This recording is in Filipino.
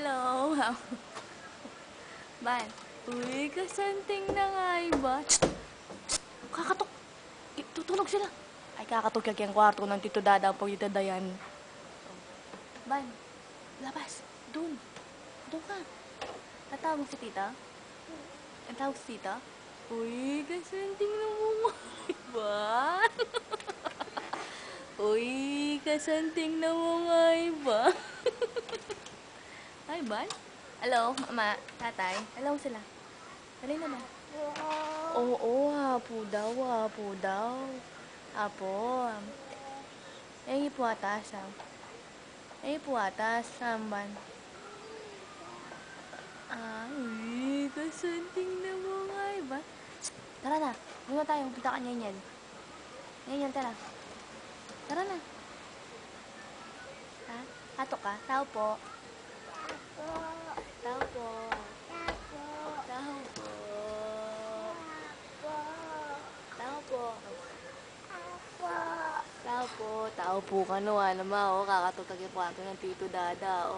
Hello. Ban. Uy, kasanting na nga iba. Kakatok. Tutunog sila. Ay, kakatok yung kwarto ng Tito Dada po Tita Dayan. Ban, labas. Doon. Doon ka. Natawag si Tita? Natawag si Tita? Uy, kasanting na mo nga iba. Uy, kasanting na mo nga iba. Ay, Ban? Hello, Mama, Tatay. Hello sila. Dali naman. Oo, hapo daw, hapo daw. Apo. Po atas, po atas, Ban. Ay, kasanting na mo nga iba. Tara na, muna tayo, punta ka niyan. Niyan, tara. Tara na. Ha? Katok ka? Tao po. Tao po. Tao po. Tao po. Tao po ka no, naman, kakatutag yung kwarto ng Tito Dada,